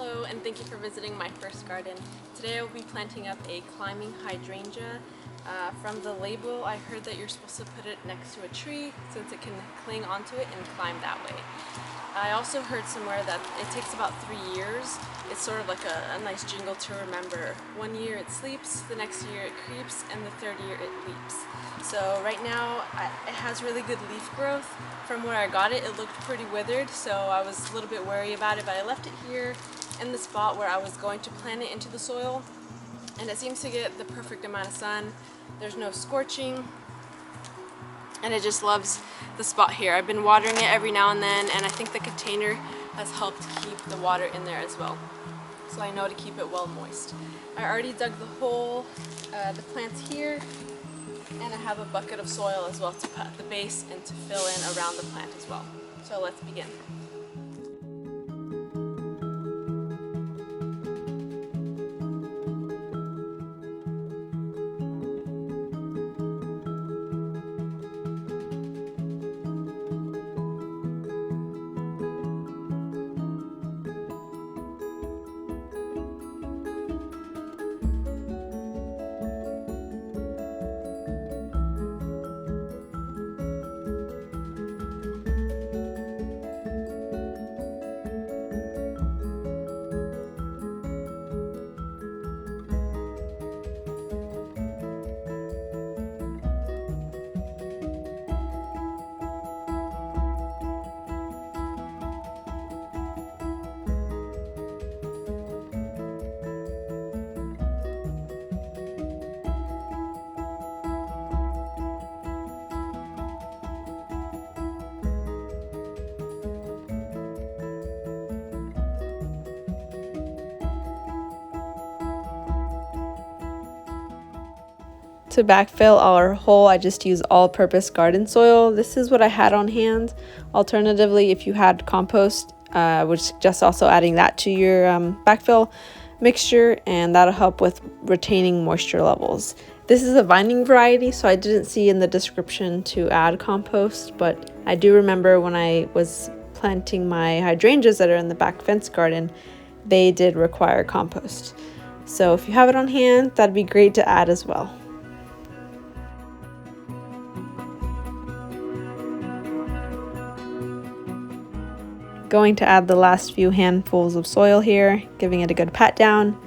Hello, and thank you for visiting my first garden. Today I will be planting up a climbing hydrangea. From the label, I heard that you're supposed to put it next to a tree since it can cling onto it and climb that way. I also heard somewhere that it takes about 3 years. It's sort of like a nice jingle to remember. 1 year it sleeps, the next year it creeps, and the third year it leaps. So right now it has really good leaf growth. From where I got it, it looked pretty withered, so I was a little bit worried about it, but I left it here in the spot where I was going to plant it into the soil, and it seems to get the perfect amount of sun. There's no scorching, and it just loves the spot here. I've been watering it every now and then, and I think the container has helped keep the water in there as well, so I know to keep it well moist. I already dug the hole, the plant's here, and I have a bucket of soil as well to put at the base and to fill in around the plant as well. So let's begin. To backfill our hole, I just use all-purpose garden soil. This is what I had on hand. Alternatively, if you had compost, I would suggest also adding that to your backfill mixture, and that'll help with retaining moisture levels. This is a vining variety, so I didn't see in the description to add compost, but I do remember when I was planting my hydrangeas that are in the back fence garden, they did require compost. So if you have it on hand, that'd be great to add as well. Going to add the last few handfuls of soil here, giving it a good pat down,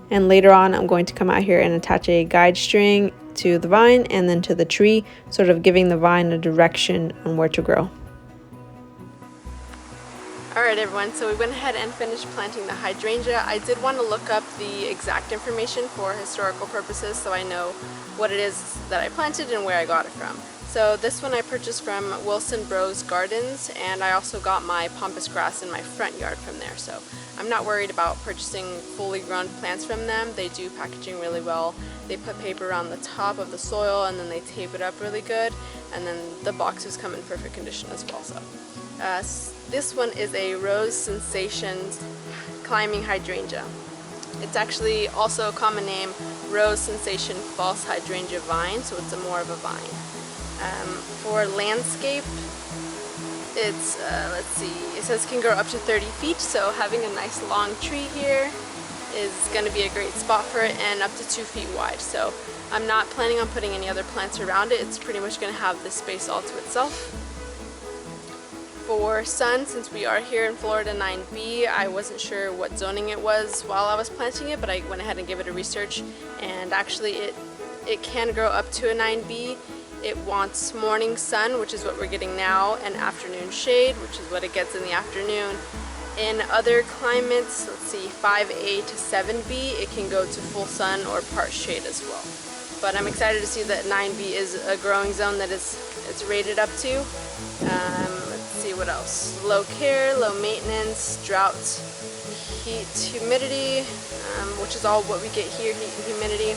and later on I'm going to come out here and attach a guide string to the vine and then to the tree, sort of giving the vine a direction on where to grow. Alright everyone, so we went ahead and finished planting the hydrangea. I did want to look up the exact information for historical purposes so I know what it is that I planted and where I got it from. So this one I purchased from Wilson Bros Gardens, and I also got my pampas grass in my front yard from there. So I'm not worried about purchasing fully grown plants from them. They do packaging really well. They put paper around the top of the soil and then they tape it up really good, and then the boxes come in perfect condition as well. So this one is a Rose Sensations climbing hydrangea. It's actually also a common name, Rose Sensation false hydrangea vine, so it's more of a vine. For landscape, it's, let's see, it says can grow up to 30 feet, so having a nice long tree here is going to be a great spot for it, and up to 2 feet wide. So I'm not planning on putting any other plants around it. It's pretty much going to have this space all to itself. For sun, since we are here in Florida 9B, I wasn't sure what zoning it was while I was planting it, but I went ahead and gave it a research, and actually it can grow up to a 9B. It wants morning sun, which is what we're getting now, and afternoon shade, which is what it gets in the afternoon. In other climates, let's see, 5A to 7B, it can go to full sun or part shade as well. But I'm excited to see that 9B is a growing zone that it's rated up to. Let's see what else. Low care, low maintenance, drought, heat, humidity, which is all what we get here, heat and humidity,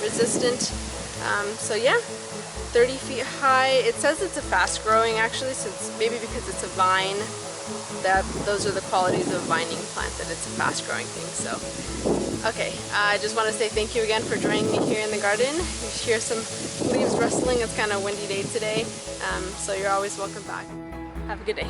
resistant. So yeah, 30 feet high. It says it's a fast growing actually, since maybe because it's a vine, that those are the qualities of vining plant, that it's a fast growing thing. So okay, I just want to say thank you again for joining me here in the garden. You hear some leaves rustling. It's kind of a windy day today, so you're always welcome back. Have a good day.